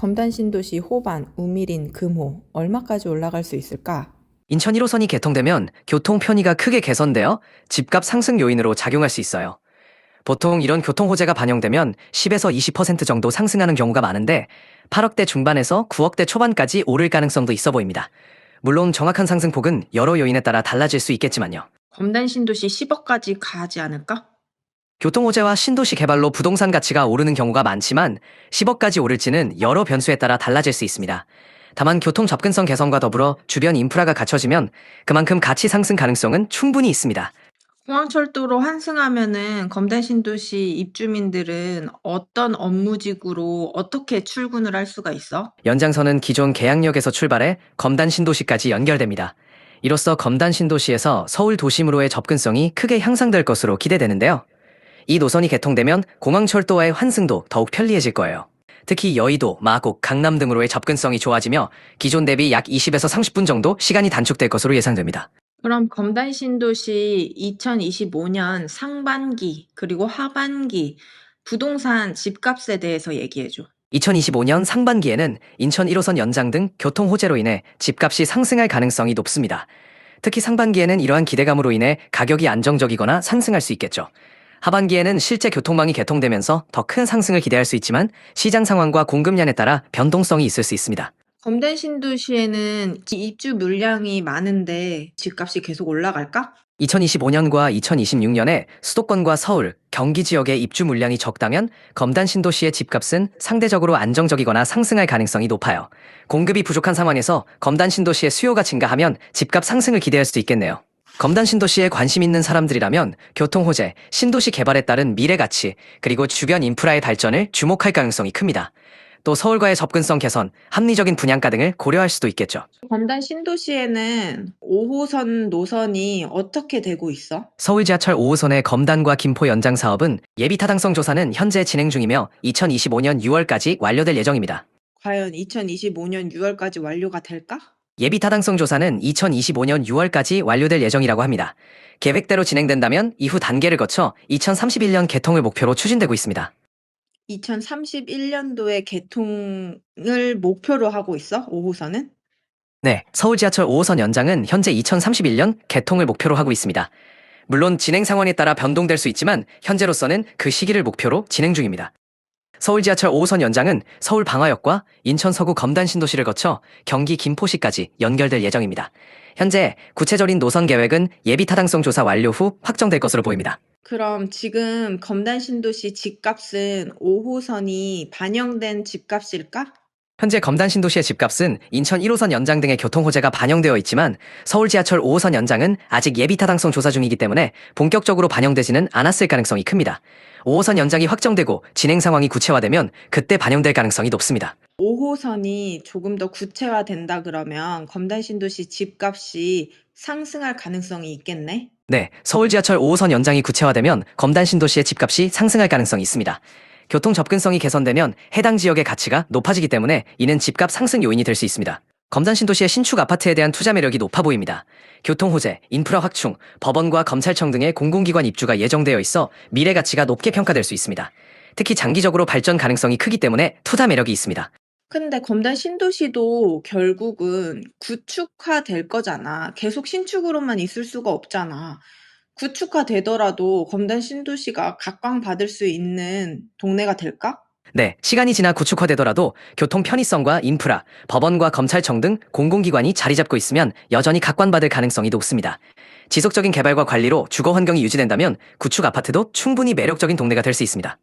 검단 신도시 호반, 우미린, 금호 얼마까지 올라갈 수 있을까? 인천 1호선이 개통되면 교통 편의가 크게 개선되어 집값 상승 요인으로 작용할 수 있어요. 보통 이런 교통 호재가 반영되면 10에서 20% 정도 상승하는 경우가 많은데 8억대 중반에서 9억대 초반까지 오를 가능성도 있어 보입니다. 물론 정확한 상승폭은 여러 요인에 따라 달라질 수 있겠지만요. 검단 신도시 10억까지 가지 않을까? 교통 호재와 신도시 개발로 부동산 가치가 오르는 경우가 많지만 10억까지 오를지는 여러 변수에 따라 달라질 수 있습니다. 다만 교통 접근성 개선과 더불어 주변 인프라가 갖춰지면 그만큼 가치 상승 가능성은 충분히 있습니다. 공항철도로 환승하면은 검단 신도시 입주민들은 어떤 업무직으로 어떻게 출근을 할 수가 있어? 연장선은 기존 계양역에서 출발해 검단 신도시까지 연결됩니다. 이로써 검단 신도시에서 서울 도심으로의 접근성이 크게 향상될 것으로 기대되는데요. 이 노선이 개통되면 공항철도와의 환승도 더욱 편리해질 거예요. 특히 여의도, 마곡, 강남 등으로의 접근성이 좋아지며 기존 대비 약 20에서 30분 정도 시간이 단축될 것으로 예상됩니다. 그럼 검단 신도시 2025년 상반기 그리고 하반기 부동산 집값에 대해서 얘기해줘. 2025년 상반기에는 인천 1호선 연장 등 교통 호재로 인해 집값이 상승할 가능성이 높습니다. 특히 상반기에는 이러한 기대감으로 인해 가격이 안정적이거나 상승할 수 있겠죠. 하반기에는 실제 교통망이 개통되면서 더 큰 상승을 기대할 수 있지만 시장 상황과 공급량에 따라 변동성이 있을 수 있습니다. 검단 신도시에는 입주 물량이 많은데 집값이 계속 올라갈까? 2025년과 2026년에 수도권과 서울, 경기 지역의 입주 물량이 적다면 검단 신도시의 집값은 상대적으로 안정적이거나 상승할 가능성이 높아요. 공급이 부족한 상황에서 검단 신도시의 수요가 증가하면 집값 상승을 기대할 수 있겠네요. 검단 신도시에 관심 있는 사람들이라면 교통 호재, 신도시 개발에 따른 미래 가치, 그리고 주변 인프라의 발전을 주목할 가능성이 큽니다. 또 서울과의 접근성 개선, 합리적인 분양가 등을 고려할 수도 있겠죠. 검단 신도시에는 5호선 노선이 어떻게 되고 있어? 서울 지하철 5호선의 검단과 김포 연장 사업은 예비 타당성 조사는 현재 진행 중이며 2025년 6월까지 완료될 예정입니다. 과연 2025년 6월까지 완료가 될까? 예비 타당성 조사는 2025년 6월까지 완료될 예정이라고 합니다. 계획대로 진행된다면 이후 단계를 거쳐 2031년 개통을 목표로 추진되고 있습니다. 2031년도에 개통을 목표로 하고 있어? 5호선은? 네, 서울 지하철 5호선 연장은 현재 2031년 개통을 목표로 하고 있습니다. 물론 진행 상황에 따라 변동될 수 있지만 현재로서는 그 시기를 목표로 진행 중입니다. 서울 지하철 5호선 연장은 서울 방화역과 인천 서구 검단 신도시를 거쳐 경기 김포시까지 연결될 예정입니다. 현재 구체적인 노선 계획은 예비 타당성 조사 완료 후 확정될 것으로 보입니다. 그럼 지금 검단 신도시 집값은 5호선이 반영된 집값일까? 현재 검단 신도시의 집값은 인천 1호선 연장 등의 교통 호재가 반영되어 있지만 서울 지하철 5호선 연장은 아직 예비 타당성 조사 중이기 때문에 본격적으로 반영되지는 않았을 가능성이 큽니다. 5호선 연장이 확정되고 진행 상황이 구체화되면 그때 반영될 가능성이 높습니다. 5호선이 조금 더 구체화된다 그러면 검단 신도시 집값이 상승할 가능성이 있겠네? 네, 서울 지하철 5호선 연장이 구체화되면 검단 신도시의 집값이 상승할 가능성이 있습니다. 교통 접근성이 개선되면 해당 지역의 가치가 높아지기 때문에 이는 집값 상승 요인이 될 수 있습니다. 검단 신도시의 신축 아파트에 대한 투자 매력이 높아 보입니다. 교통 호재, 인프라 확충, 법원과 검찰청 등의 공공기관 입주가 예정되어 있어 미래 가치가 높게 평가될 수 있습니다. 특히 장기적으로 발전 가능성이 크기 때문에 투자 매력이 있습니다. 근데 검단 신도시도 결국은 구축화될 거잖아. 계속 신축으로만 있을 수가 없잖아. 구축화되더라도 검단 신도시가 각광받을 수 있는 동네가 될까? 네, 시간이 지나 구축화되더라도 교통 편의성과 인프라, 법원과 검찰청 등 공공기관이 자리 잡고 있으면 여전히 각광받을 가능성이 높습니다. 지속적인 개발과 관리로 주거 환경이 유지된다면 구축 아파트도 충분히 매력적인 동네가 될 수 있습니다.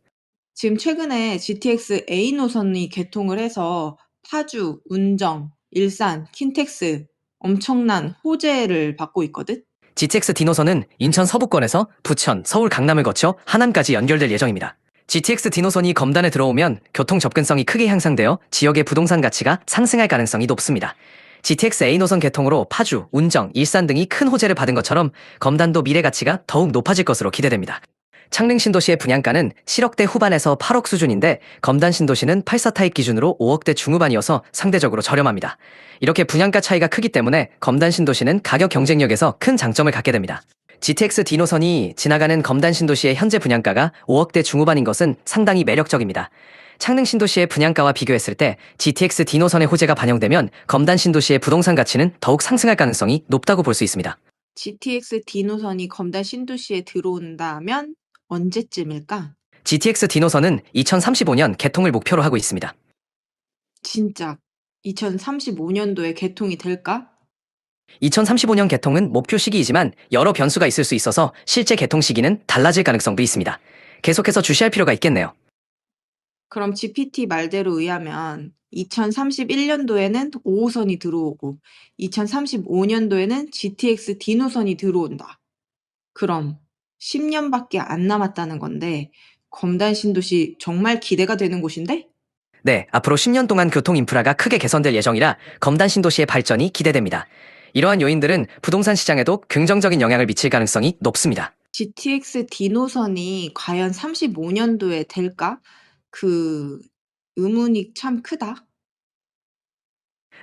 지금 최근에 GTX A 노선이 개통을 해서 파주, 운정, 일산, 킨텍스 엄청난 호재를 받고 있거든? GTX D노선은 인천 서부권에서 부천, 서울 강남을 거쳐 하남까지 연결될 예정입니다. GTX D노선이 검단에 들어오면 교통 접근성이 크게 향상되어 지역의 부동산 가치가 상승할 가능성이 높습니다. GTX A노선 개통으로 파주, 운정, 일산 등이 큰 호재를 받은 것처럼 검단도 미래 가치가 더욱 높아질 것으로 기대됩니다. 창릉 신도시의 분양가는 7억대 후반에서 8억 수준인데 검단 신도시는 84 타입 기준으로 5억대 중후반이어서 상대적으로 저렴합니다. 이렇게 분양가 차이가 크기 때문에 검단 신도시는 가격 경쟁력에서 큰 장점을 갖게 됩니다. GTX D노선이 지나가는 검단 신도시의 현재 분양가가 5억대 중후반인 것은 상당히 매력적입니다. 창릉 신도시의 분양가와 비교했을 때 GTX D노선의 호재가 반영되면 검단 신도시의 부동산 가치는 더욱 상승할 가능성이 높다고 볼 수 있습니다. GTX D노선이 검단 신도시에 들어온다면 언제쯤일까? GTX D노선은 2035년 개통을 목표로 하고 있습니다. 진짜 2035년도에 개통이 될까? 2035년 개통은 목표 시기이지만 여러 변수가 있을 수 있어서 실제 개통 시기는 달라질 가능성도 있습니다. 계속해서 주시할 필요가 있겠네요. 그럼 GPT 말대로 의하면 2031년도에는 5호선이 들어오고 2035년도에는 GTX D노선이 들어온다. 그럼 10년밖에 안 남았다는 건데 검단 신도시 정말 기대가 되는 곳인데? 네, 앞으로 10년 동안 교통 인프라가 크게 개선될 예정이라 검단 신도시의 발전이 기대됩니다. 이러한 요인들은 부동산 시장에도 긍정적인 영향을 미칠 가능성이 높습니다. GTX D노선이 과연 35년도에 될까? 그 의문이 참 크다.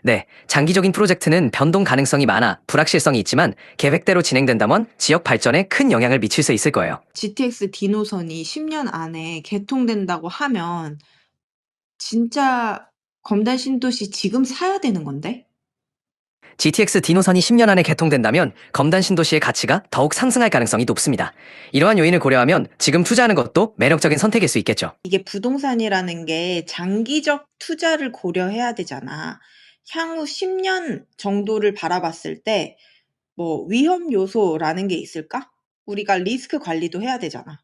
네, 장기적인 프로젝트는 변동 가능성이 많아 불확실성이 있지만 계획대로 진행된다면 지역 발전에 큰 영향을 미칠 수 있을 거예요. GTX D노선이 10년 안에 개통된다고 하면 진짜 검단 신도시 지금 사야 되는 건데? GTX D노선이 10년 안에 개통된다면 검단 신도시의 가치가 더욱 상승할 가능성이 높습니다. 이러한 요인을 고려하면 지금 투자하는 것도 매력적인 선택일 수 있겠죠. 이게 부동산이라는 게 장기적 투자를 고려해야 되잖아. 향후 10년 정도를 바라봤을 때 뭐 위험 요소라는 게 있을까? 우리가 리스크 관리도 해야 되잖아.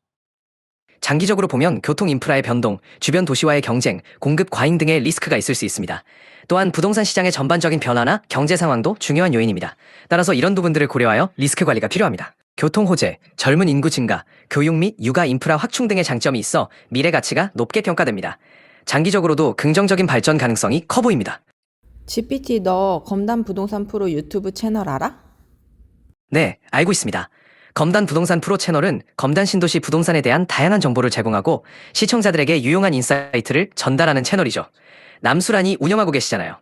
장기적으로 보면 교통 인프라의 변동, 주변 도시와의 경쟁, 공급 과잉 등의 리스크가 있을 수 있습니다. 또한 부동산 시장의 전반적인 변화나 경제 상황도 중요한 요인입니다. 따라서 이런 부분들을 고려하여 리스크 관리가 필요합니다. 교통 호재, 젊은 인구 증가, 교육 및 육아 인프라 확충 등의 장점이 있어 미래 가치가 높게 평가됩니다. 장기적으로도 긍정적인 발전 가능성이 커 보입니다. GPT 너 검단 부동산 프로 유튜브 채널 알아? 네, 알고 있습니다. 검단 부동산 프로 채널은 검단 신도시 부동산에 대한 다양한 정보를 제공하고 시청자들에게 유용한 인사이트를 전달하는 채널이죠. 남수란이 운영하고 계시잖아요.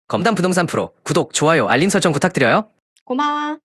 검단 부동산 프로 구독, 좋아요, 알림 설정 부탁드려요. 고마워.